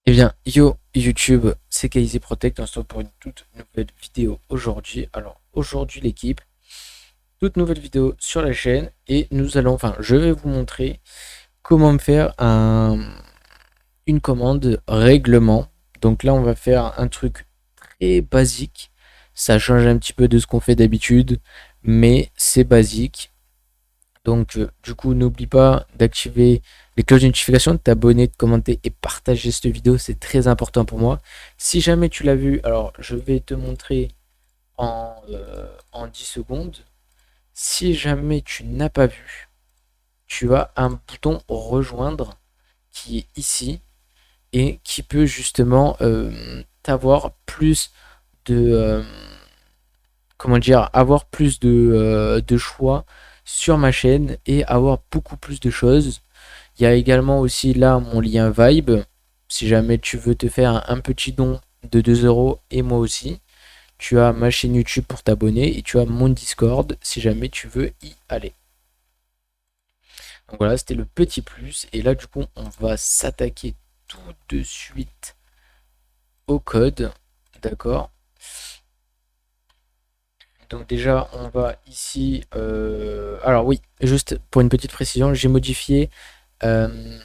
Eh bien, yo YouTube, c'est KZ Protect, on se retrouve pour une toute nouvelle vidéo aujourd'hui. Alors aujourd'hui l'équipe, toute nouvelle vidéo sur la chaîne et je vais vous montrer comment me faire une commande règlement. Donc là on va faire un truc très basique, ça change un petit peu de ce qu'on fait d'habitude, mais c'est basique. Donc, du coup, n'oublie pas d'activer les cloches de notification, de t'abonner, de commenter et partager cette vidéo. C'est très important pour moi. Si jamais tu l'as vu, alors je vais te montrer en 10 secondes. Si jamais tu n'as pas vu, tu as un bouton rejoindre qui est ici et qui peut justement t'avoir plus de, comment dire, avoir plus de choix sur ma chaîne et avoir beaucoup plus de choses. Il y a également aussi là mon lien Vibe. Si jamais tu veux te faire un petit don de 2 € et moi aussi, tu as ma chaîne YouTube pour t'abonner et tu as mon Discord si jamais tu veux y aller. Donc voilà, c'était le petit plus. Et là, du coup, on va s'attaquer tout de suite au code. D'accord. Donc déjà, on va ici. Alors oui, juste pour une petite précision, j'ai modifié euh,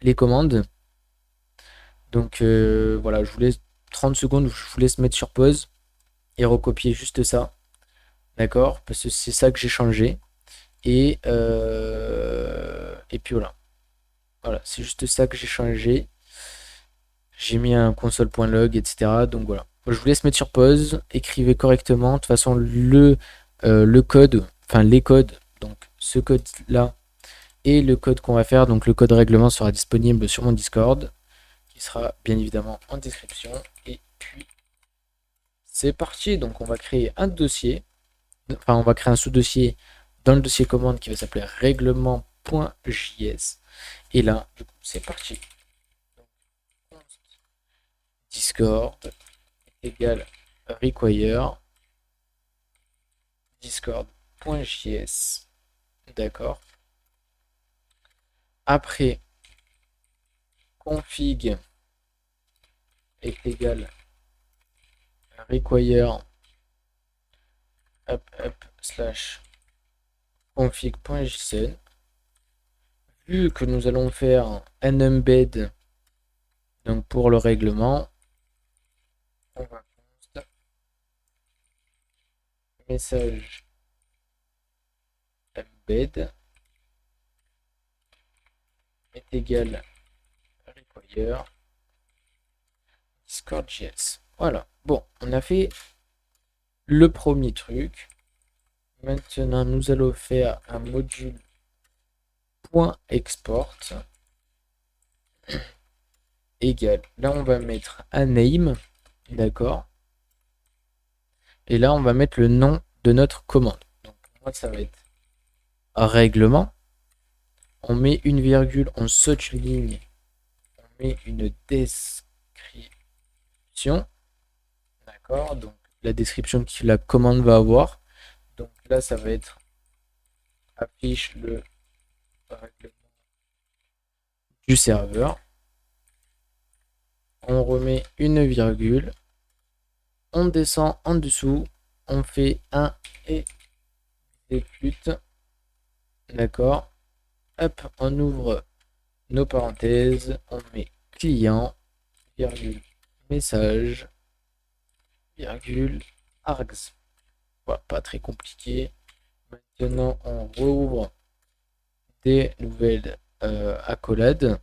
les commandes. Donc voilà, je vous laisse 30 secondes, je vous laisse mettre sur pause et recopier juste ça. D'accord? Parce que c'est ça que j'ai changé. Et puis voilà. Voilà, c'est juste ça que j'ai changé. J'ai mis un console.log, etc. Donc voilà. Je vous laisse mettre sur pause, écrivez correctement. De toute façon, le code, enfin les codes, donc ce code-là et le code qu'on va faire, donc le code règlement sera disponible sur mon Discord, qui sera bien évidemment en description. Et puis c'est parti, donc on va créer un dossier, enfin on va créer un sous-dossier dans le dossier commande qui va s'appeler règlement.js. Et là, du coup, c'est parti. Donc, Discord égale require discord.js. D'accord. Après, config est égal require slash config.json. Vu que nous allons faire un embed donc pour le règlement, on va const message embed est égal require discord.js. Voilà. Bon, on a fait le premier truc. Maintenant, nous allons faire un module .export égal. Là, on va mettre un name, d'accord. Et là, on va mettre le nom de notre commande. Donc, pour moi, ça va être règlement. On met une virgule, on saute une ligne, on met une description, d'accord. Donc, la description que la commande va avoir. Donc là, ça va être affiche le règlement du serveur. On remet une virgule. On descend en dessous. On fait un exécute. D'accord. Hop, on ouvre nos parenthèses. On met client, virgule, message, virgule, args. Voilà, pas très compliqué. Maintenant, on rouvre des nouvelles accolades.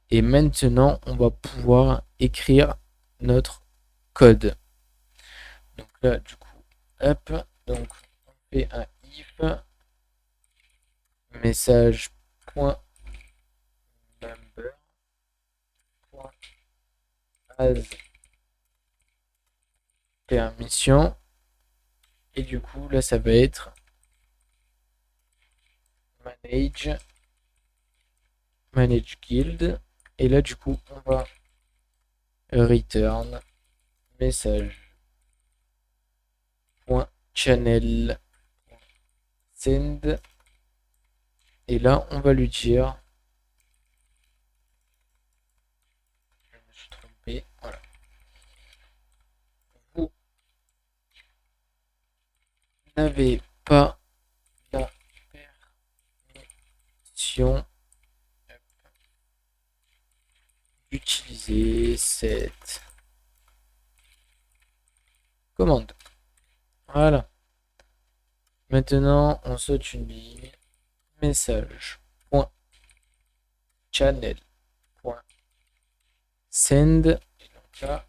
Et maintenant, on va pouvoir écrire notre code. Donc là, du coup, hop, donc on fait un if message point number point as permission. Et du coup, là, ça va être manage guild. Et là, du coup, on va return message point channel send. Et là, on va lui dire n'avez pas la permission d'utiliser cette commande. Voilà. Maintenant, on saute une ligne. Message. Channel. Send. Et donc là,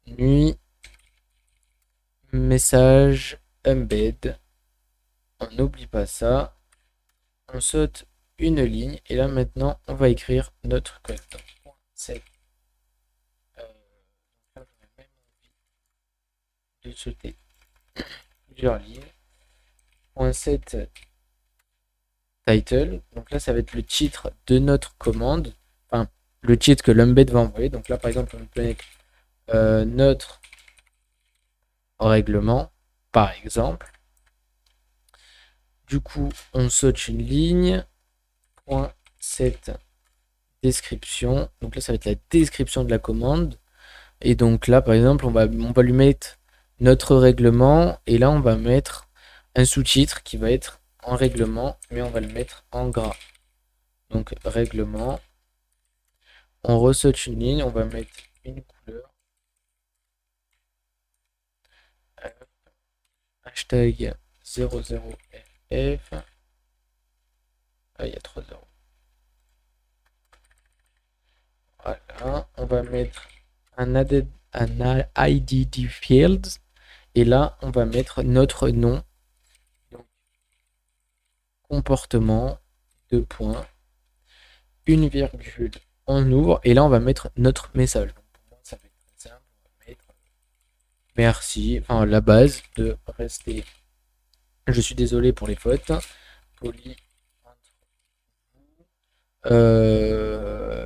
nuit. Message. Embed. On n'oublie pas ça. On saute une ligne. Et là, maintenant, on va écrire notre code. Donc, set. Donc là, j'aurais même envie de sauter plusieurs lignes. .set title. Donc là, ça va être le titre de notre commande. Enfin, le titre que l'embed va envoyer. Donc là, par exemple, on peut mettre notre règlement, par exemple. Du coup, on saute une ligne. .set description. Donc là, ça va être la description de la commande. Et donc là, par exemple, on va lui mettre notre règlement. Et là, on va mettre un sous-titre qui va être en règlement, mais on va le mettre en gras. Donc règlement. On ressaute une ligne, on va mettre une couleur. Hashtag 00FF. Ah, il y a 3 0. Voilà, on va mettre un IDD fields. Et là, on va mettre notre nom. Donc, comportement, 2 points, une virgule, on ouvre. Et là, on va mettre notre message. Donc, pour moi, ça va être très simple. On va mettre merci, enfin la base de rester. Je suis désolé pour les fautes. Poli.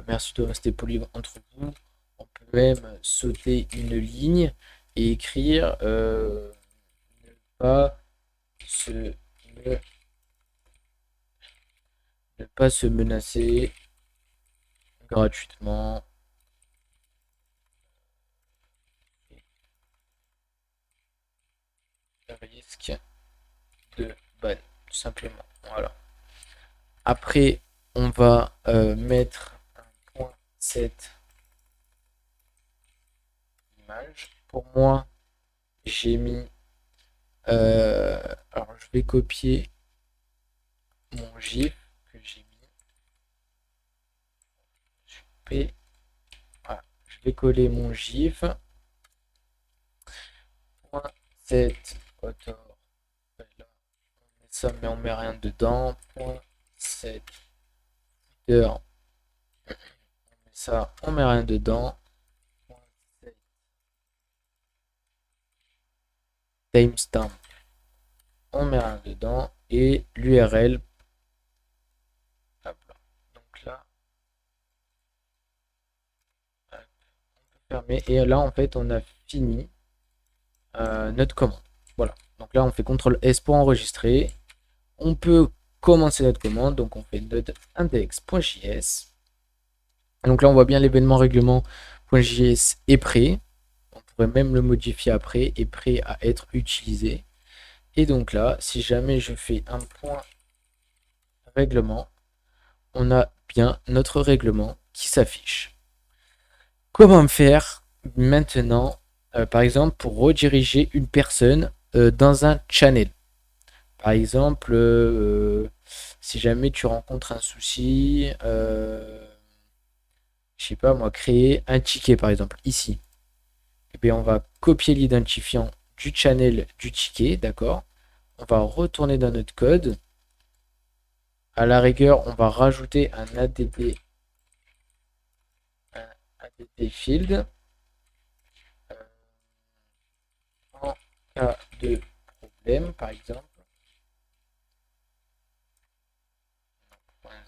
Merci de rester poli entre vous. On peut même sauter une ligne et écrire ne pas se ne pas se menacer gratuitement. Risque de ban, tout simplement. Voilà. Après, on va mettre un point set image. Pour moi, j'ai mis. Alors, je vais copier mon GIF que j'ai mis. Voilà. Je vais coller mon GIF. Point set author. Là, on met ça, mais on met rien dedans. Point set footer. On met ça, on met rien dedans. Timestamp, on met rien dedans, et l'URL. Donc là, on peut fermer, et là en fait on a fini notre commande. Voilà, donc là on fait CTRL S pour enregistrer. On peut commencer notre commande, donc on fait notre index.js. Donc là on voit bien l'événement règlement.js est prêt. On pourrait même le modifier après, est prêt à être utilisé. Et donc là, si jamais je fais un point règlement, on a bien notre règlement qui s'affiche. Comment faire maintenant, par exemple, pour rediriger une personne dans un channel? Par exemple, si jamais tu rencontres un souci, je sais pas moi, créer un ticket par exemple, ici. Et bien, on va copier l'identifiant du channel du ticket, d'accord? On va retourner dans notre code. À la rigueur, on va rajouter un add field en cas de problème, par exemple.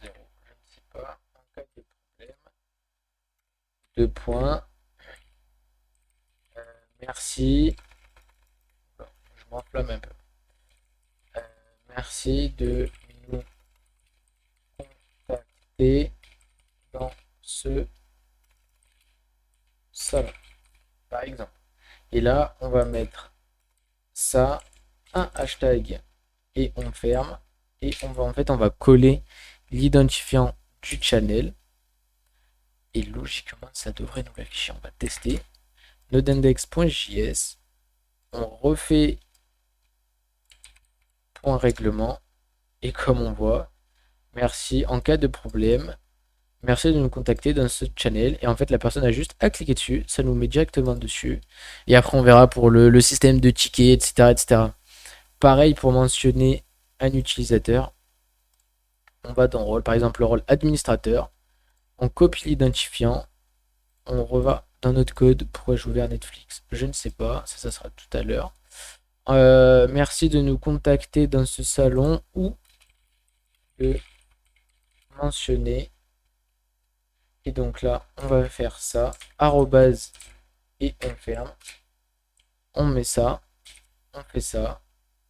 0, je ne sais pas. En cas de problème. 2 points. Merci. Bon, je m'enflamme un peu. Merci de nous contacter dans ce salon, par exemple. Et là, on va mettre ça un hashtag et on ferme. Et on va coller l'identifiant du channel. Et logiquement, ça devrait nous l'afficher. On va tester. Nodeindex.js. On refait point règlement. Et comme on voit, merci en cas de problème. Merci de nous contacter dans ce channel. Et en fait, la personne a juste à cliquer dessus. Ça nous met directement dessus. Et après, on verra pour le système de tickets, etc., etc. Pareil pour mentionner un utilisateur. On va dans rôle, par exemple le rôle administrateur. On copie l'identifiant. On reva dans notre code. Pourquoi j'ai ouvert Netflix? Je ne sais pas. Ça sera tout à l'heure. Merci de nous contacter dans ce salon ou de mentionner. Et donc là, on va faire ça. Arrobase et on ferme. On met ça. On fait ça.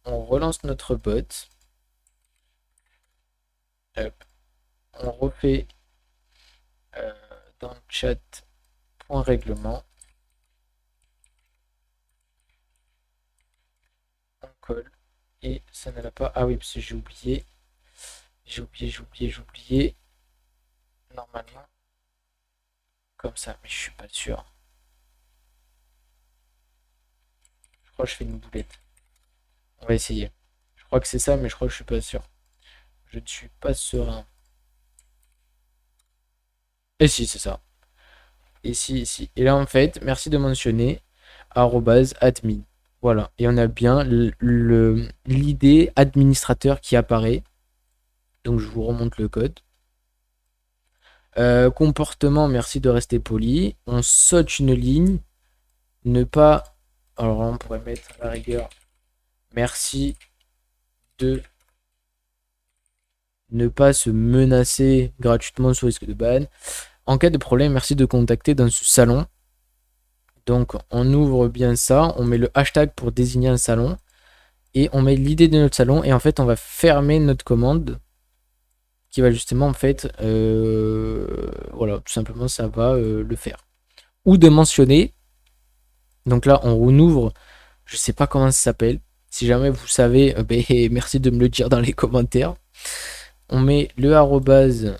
On relance notre bot. Hop. On refait dans le chat point règlement. On colle. Et ça ne l'a pas. Ah oui, parce que j'ai oublié. J'ai oublié. Normalement. Comme ça, mais je suis pas sûr. Je crois que je fais une boulette. On va essayer. Je crois que c'est ça, mais je crois que je suis pas sûr. Je ne suis pas serein. Et si, c'est ça. Et si. Et là, en fait, merci de mentionner @admin. Voilà. Et on a bien l'idée administrateur qui apparaît. Donc, je vous remonte le code. Comportement, merci de rester poli. On saute une ligne. Ne pas... Alors là, on pourrait mettre à la rigueur. Merci de ne pas se menacer gratuitement sous risque de ban. En cas de problème, merci de contacter dans ce salon. Donc, on ouvre bien ça. On met le hashtag pour désigner un salon. Et on met l'idée de notre salon. Et en fait, on va fermer notre commande. Qui va justement, en fait, voilà, tout simplement, ça va le faire. Ou de mentionner. Donc là, on ouvre. Je sais pas comment ça s'appelle. Si jamais vous savez, merci de me le dire dans les commentaires. On met le arrobase.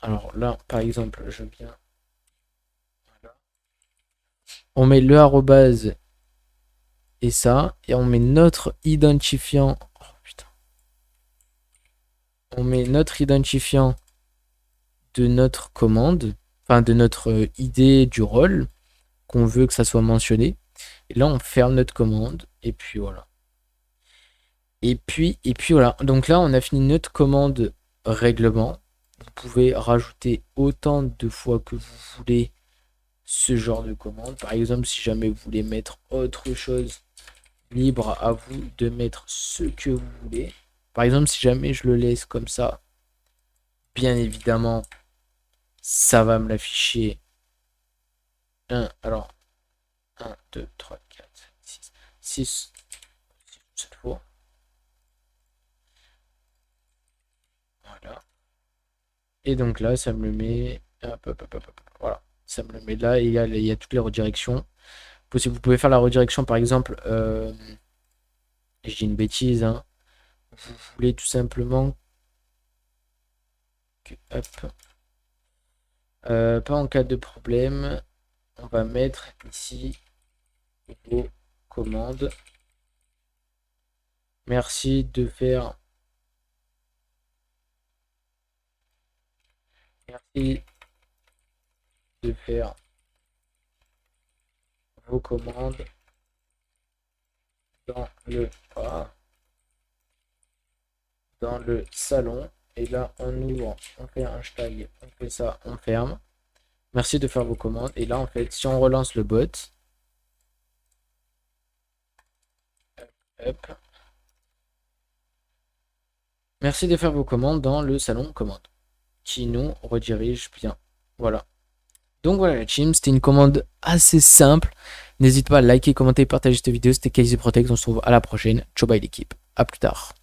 Alors là, par exemple, je viens. Voilà. On met le arrobase et ça. Et on met notre identifiant. Oh putain. On met notre identifiant de notre commande. Enfin, de notre idée du rôle. Qu'on veut que ça soit mentionné. Et là, on ferme notre commande. Et puis voilà. Et puis voilà. Donc là, on a fini notre commande règlement. Vous pouvez rajouter autant de fois que vous voulez ce genre de commande. Par exemple, si jamais vous voulez mettre autre chose, libre à vous de mettre ce que vous voulez. Par exemple, si jamais je le laisse comme ça, bien évidemment, ça va me l'afficher. Alors, 1, 2, 3, 4, 5, 6 cette fois. Voilà. Et donc là, ça me le met. Voilà. Ça me le met là et il y a toutes les redirections. Vous pouvez faire la redirection, par exemple. Je dis une bêtise. Hein. Vous voulez tout simplement. Hop. Pas en cas de problème. On va mettre ici vos commandes. Merci de faire. Merci de faire vos commandes dans le salon. Et là, on ouvre, on fait un hashtag, on fait ça, on ferme. Merci de faire vos commandes. Et là, en fait, si on relance le bot, hop. Merci de faire vos commandes dans le salon commande, qui nous redirige bien. Voilà. Donc voilà la team, c'était une commande assez simple. N'hésite pas à liker, commenter, partager cette vidéo. C'était KZ Protect, on se retrouve à la prochaine. Ciao bye l'équipe, à plus tard.